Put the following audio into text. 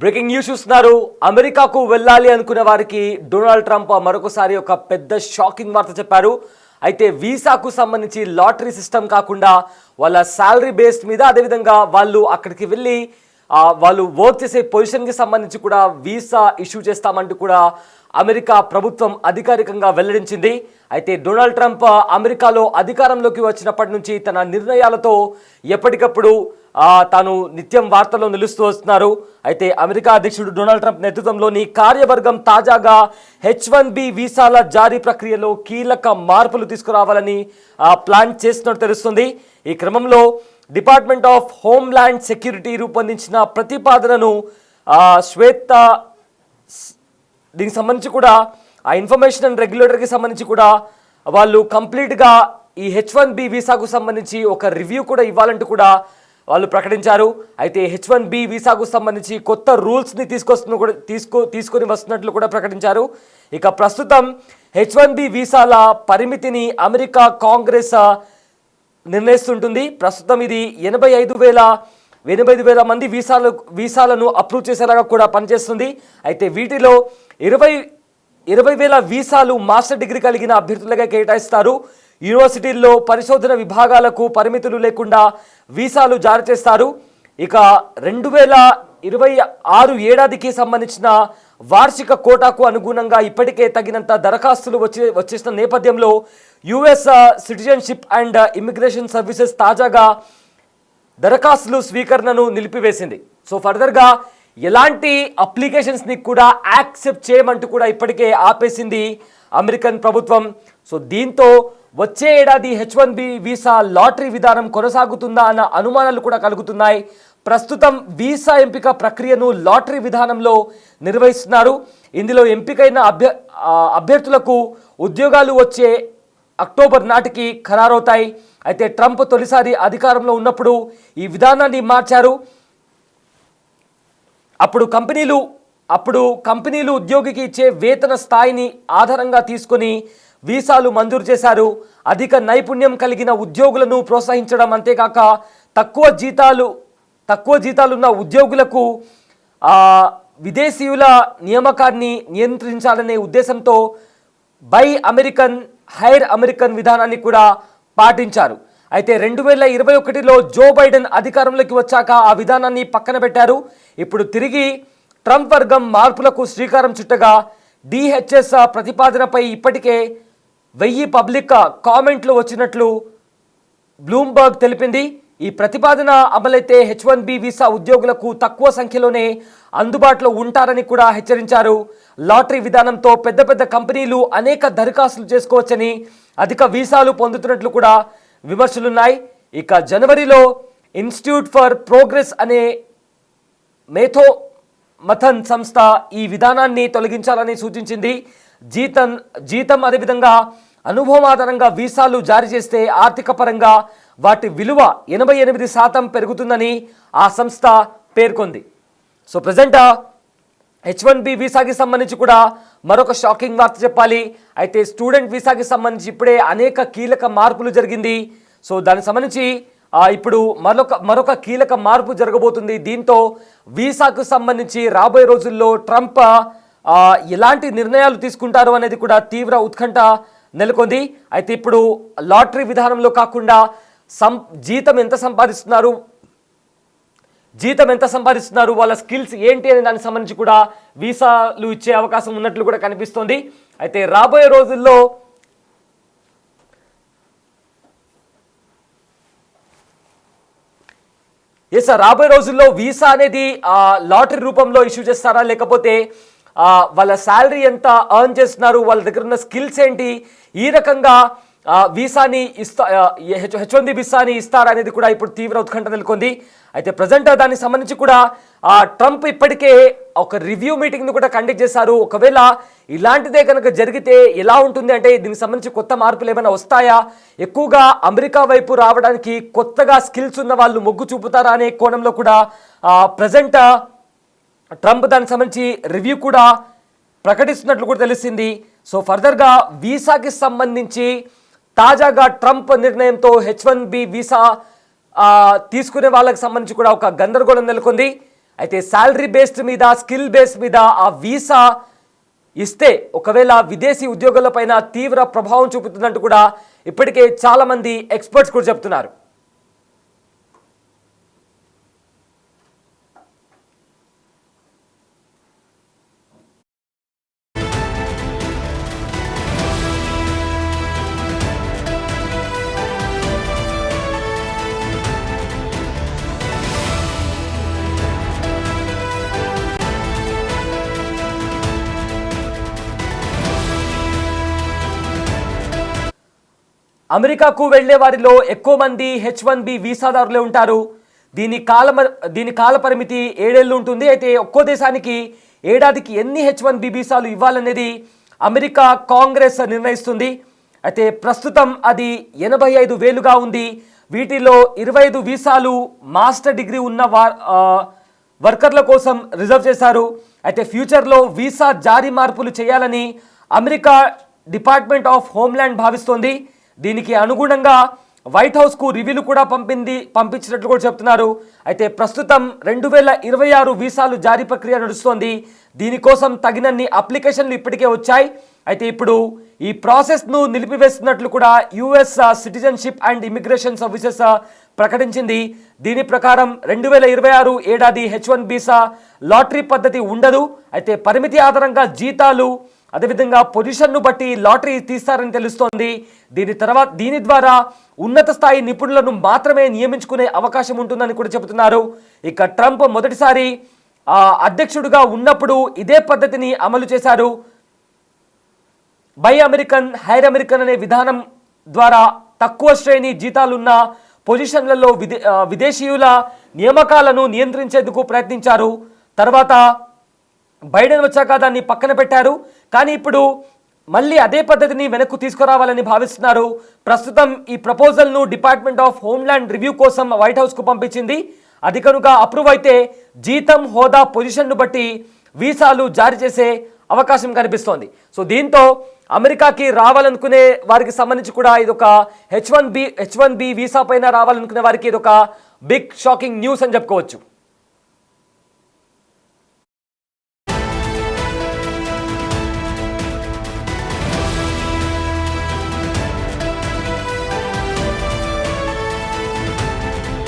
Breaking news చూస్తున్నారు. అమెరికాకు వెళ్ళాలి అనుకునే వారికి డొనాల్డ్ ట్రంప్ మరొకసారి ఒక పెద్ద షాకింగ్ వార్త చెప్పారు. అయితే వీసాకు సంబంధించి లాటరీ సిస్టమ్ కాకుండా వాళ్ళ శాలరీ బేస్డ్ మీద, అదేవిధంగా వాళ్ళు అక్కడికి వెళ్ళి వాళ్ళు వర్క్ చేసే పొజిషన్కి సంబంధించి కూడా వీసా ఇష్యూ చేస్తామంటూ కూడా అమెరికా ప్రభుత్వం అధికారికంగా వెల్లడించింది. అయితే డొనాల్డ్ ట్రంప్ అమెరికాలో అధికారంలోకి వచ్చినప్పటి నుంచి తన నిర్ణయాలతో ఎప్పటికప్పుడు తాను నిత్యం వార్తల్లో నిలుస్తూ వస్తున్నారు. అయితే అమెరికా అధ్యక్షుడు డొనాల్డ్ ట్రంప్ నేతృత్వంలోని కార్యవర్గం తాజాగా H1B వీసాల జారీ ప్రక్రియలో కీలక మార్పులు తీసుకురావాలని ప్లాన్ చేస్తున్నట్టు తెలుస్తుంది. ఈ క్రమంలో డిపార్ట్మెంట్ ఆఫ్ హోమ్ల్యాండ్ సెక్యూరిటీ రూపొందించిన ప్రతిపాదనను శ్వేత దీనికి సంబంధించి కూడా ఆ ఇన్ఫర్మేషన్ అండ్ రెగ్యులేటర్కి సంబంధించి కూడా వాళ్ళు కంప్లీట్గా ఈ H1B వీసాకు సంబంధించి ఒక రివ్యూ కూడా ఇవ్వాలంటూ కూడా వాళ్ళు ప్రకటించారు. అయితే H1B వీసాకు సంబంధించి కొత్త రూల్స్ని తీసుకొని వస్తున్నట్లు కూడా ప్రకటించారు. ఇక ప్రస్తుతం H1B వీసాల పరిమితిని అమెరికా కాంగ్రెస్ నిర్ణయిస్తుంటుంది. ప్రస్తుతం ఇది 85,000 మంది వీసాలను అప్రూవ్ చేసేలాగా కూడా పనిచేస్తుంది. అయితే వీటిలో 20,000 వీసాలు మాస్టర్ డిగ్రీ కలిగిన అభ్యర్థులుగా కేటాయిస్తారు. యూనివర్సిటీల్లో పరిశోధన విభాగాలకు పరిమితులు లేకుండా వీసాలు జారీ చేస్తారు. ఇక 2026 ఏడాదికి సంబంధించిన వార్షిక కోటాకు అనుగుణంగా ఇప్పటికే తగినంత దరఖాస్తులు వచ్చేసిన నేపథ్యంలో US citizenship and immigration services తాజాగా దరఖాస్తులు స్వీకరణను నిలిపివేసింది. సో ఫర్దర్గా ఎలాంటి అప్లికేషన్స్ని కూడా యాక్సెప్ట్ చేయమంటూ కూడా ఇప్పటికే ఆపేసింది అమెరికన్ ప్రభుత్వం. సో దీంతో వచ్చే ఏడాది H1B వీసా లాటరీ విధానం కొనసాగుతుందా అన్న అనుమానాలు కూడా కలుగుతున్నాయి. ప్రస్తుతం వీసా ఎంపిక ప్రక్రియను లాటరీ విధానంలో నిర్వహిస్తున్నారు. ఇందులో ఎంపికైన అభ్యర్థులకు ఉద్యోగాలు వచ్చే అక్టోబర్ నాటికి ఖరారవుతాయి. అయితే ట్రంప్ తొలిసారి అధికారంలో ఉన్నప్పుడు ఈ విధానాన్ని మార్చారు. అప్పుడు కంపెనీలు ఉద్యోగికి ఇచ్చే వేతన స్థాయిని ఆధారంగా తీసుకొని వీసాలు మంజూరు చేశారు. అధిక నైపుణ్యం కలిగిన ఉద్యోగులను ప్రోత్సహించడం, అంతేకాక తక్కువ జీతాలున్న ఉద్యోగులకు విదేశీయుల నియామకాన్ని నియంత్రించాలనే ఉద్దేశంతో బై అమెరికన్ హైర్ అమెరికన్ విధానాన్ని కూడా పాటించారు. అయితే 2021లో జో బైడెన్ అధికారంలోకి వచ్చాక ఆ విధానాన్ని పక్కన పెట్టారు. ఇప్పుడు తిరిగి ట్రంప్ వర్గం మార్పులకు శ్రీకారం చుట్టగా DHS ప్రతిపాదనపై ఇప్పటికే 1000 పబ్లిక్ కామెంట్లు వచ్చినట్లు బ్లూంబర్గ్ తెలిపింది. ఈ ప్రతిపాదన అమలైతే H1B వీసా ఉద్యోగులకు తక్కువ సంఖ్యలోనే అందుబాటులో ఉంటారని కూడా హెచ్చరించారు. లాటరీ విధానంతో పెద్ద కంపెనీలు అనేక దరఖాస్తులు చేసుకోవచ్చని, అధిక వీసాలు పొందుతున్నట్లు కూడా విమర్శలున్నాయి. ఇక జనవరిలో ఇన్స్టిట్యూట్ ఫర్ ప్రోగ్రెస్ అనే మథన్ సంస్థ ఈ విధానాన్ని తొలగించాలని సూచించింది. జీతం అదేవిధంగా అనుభవం ఆధారంగా వీసాలు జారీ చేస్తే ఆర్థిక పరంగా వాటి విలువ 88% పెరుగుతుందని ఆ సంస్థ పేర్కొంది. సో ప్రజెంట్ H1B వీసాకి సంబంధించి కూడా మరొక షాకింగ్ వార్త చెప్పాలి. అయితే స్టూడెంట్ వీసాకి సంబంధించి ఇప్పుడే అనేక కీలక మార్పులు జరిగింది. సో దానికి సంబంధించి ఇప్పుడు మరొక కీలక మార్పు జరగబోతుంది. దీంతో వీసాకు సంబంధించి రాబోయే రోజుల్లో ట్రంప్ ఎలాంటి నిర్ణయాలు తీసుకుంటారు అనేది కూడా తీవ్ర ఉత్కంఠ నెలకొంది. అయితే ఇప్పుడు లాటరీ విధానంలో కాకుండా జీతం ఎంత సంపాదిస్తున్నారు, వాళ్ళ స్కిల్స్ ఏంటి అనే దానికి సంబంధించి కూడా వీసాలు ఇచ్చే అవకాశం ఉన్నట్లు కూడా కనిపిస్తోంది. అయితే రాబోయే రోజుల్లో వీసా అనేది లాటరీ రూపంలో ఇష్యూ చేస్తారా, లేకపోతే వాళ్ళ శాలరీ ఎంత ఎర్న్ చేస్తున్నారు, వాళ్ళ దగ్గర ఉన్న స్కిల్స్ ఏంటి, ఈ రకంగా వీసాని H1B వీసాని ఇస్తారా అనేది కూడా ఇప్పుడు తీవ్ర ఉత్కంఠ నెలకొంది. అయితే ప్రజెంట్ దానికి సంబంధించి కూడా ట్రంప్ ఇప్పటికే ఒక రివ్యూ మీటింగ్ని కూడా కండక్ట్ చేశారు. ఒకవేళ ఇలాంటిదే కనుక జరిగితే ఎలా ఉంటుంది అంటే దీనికి సంబంధించి కొత్త మార్పులు ఏమైనా వస్తాయా, ఎక్కువగా అమెరికా వైపు రావడానికి కొత్తగా స్కిల్స్ ఉన్న వాళ్ళు మొగ్గు చూపుతారా అనే కోణంలో కూడా ప్రజెంట్ ట్రంప్ దానికి సంబంధించి రివ్యూ కూడా ప్రకటిస్తున్నట్లు కూడా తెలిసింది. సో ఫర్దర్గా వీసాకి సంబంధించి తాజాగా ట్రంప్ నిర్ణయంతో H1B వీసా తీసుకునే వాళ్ళకి సంబంధించి కూడా ఒక గందరగోళం నెలకొంది. అయితే శాలరీ బేస్డ్ మీద, స్కిల్ బేస్ మీద ఆ వీసా ఇస్తే ఒకవేళ విదేశీ ఉద్యోగులపైన తీవ్ర ప్రభావం చూపుతుందంటూ కూడా ఇప్పటికే చాలా మంది ఎక్స్పర్ట్స్ కూడా చెప్తున్నారు. అమెరికాకు వెళ్లే వారిలో ఎక్కువ మంది H1B వీసాదారులే ఉంటారు. దీని కాల పరిమితి 7 ఏళ్ళు ఉంటుంది. అయితే ఒక్కో దేశానికి ఏడాదికి ఎన్ని H1B వీసాలు ఇవ్వాలనేది అమెరికా కాంగ్రెస్ నిర్ణయిస్తుంది. అయితే ప్రస్తుతం అది 85,000గా ఉంది. వీటిలో 25 వీసాలు మాస్టర్ డిగ్రీ ఉన్న వర్కర్ల కోసం రిజర్వ్ చేశారు. అయితే ఫ్యూచర్లో వీసా జారీ మార్పులు చేయాలని అమెరికా డిపార్ట్మెంట్ ఆఫ్ హోమ్ల్యాండ్ భావిస్తోంది. దీనికి అనుగుణంగా వైట్ హౌస్కు రివ్యూలు కూడా పంపించినట్లు కూడా చెప్తున్నారు. అయితే ప్రస్తుతం 2026 వీసాలు జారీ ప్రక్రియ నడుస్తోంది. దీనికోసం తగినన్ని అప్లికేషన్లు ఇప్పటికే వచ్చాయి. అయితే ఇప్పుడు ఈ ప్రాసెస్ను నిలిపివేస్తున్నట్లు కూడా US citizenship and immigration services ప్రకటించింది. దీని ప్రకారం 2026 ఏడాది H1 వీసా లాటరీ పద్ధతి ఉండదు. అయితే పరిమితి ఆధారంగా జీతాలు, అదేవిధంగా పొజిషన్ను బట్టి లాటరీ తీస్తారని తెలుస్తోంది. దీని ద్వారా ఉన్నత స్థాయి నిపుణులను మాత్రమే నియమించుకునే అవకాశం ఉంటుందని కూడా చెబుతున్నారు. ఇక ట్రంప్ మొదటిసారి అధ్యక్షుడిగా ఉన్నప్పుడు ఇదే పద్ధతిని అమలు చేశారు. బై అమెరికన్, హైర్ అమెరికన్ అనే విధానం ద్వారా తక్కువ శ్రేణి జీతాలున్న పొజిషన్లలో విదేశీయుల నియామకాలను నియంత్రించేందుకు ప్రయత్నించారు. తర్వాత బైడెన్ వచ్చాక దాన్ని పక్కన పెట్టారు. కానీ ఇప్పుడు మళ్ళీ అదే పద్ధతిని వెనక్కు తీసుకురావాలని భావిస్తున్నారు. ప్రస్తుతం ఈ ప్రపోజల్ను డిపార్ట్మెంట్ ఆఫ్ హోమ్ల్యాండ్ రివ్యూ కోసం వైట్ హౌస్కు పంపించింది. అది కనుక అప్రూవ్ అయితే జీతం, హోదా, పొజిషన్ను బట్టి వీసాలు జారీ చేసే అవకాశం కనిపిస్తోంది. సో దీంతో అమెరికాకి రావాలనుకునే వారికి సంబంధించి కూడా ఇదొక H1B వీసా పైన రావాలనుకునే వారికి ఇదొక బిగ్ షాకింగ్ న్యూస్ అని చెప్పుకోవచ్చు.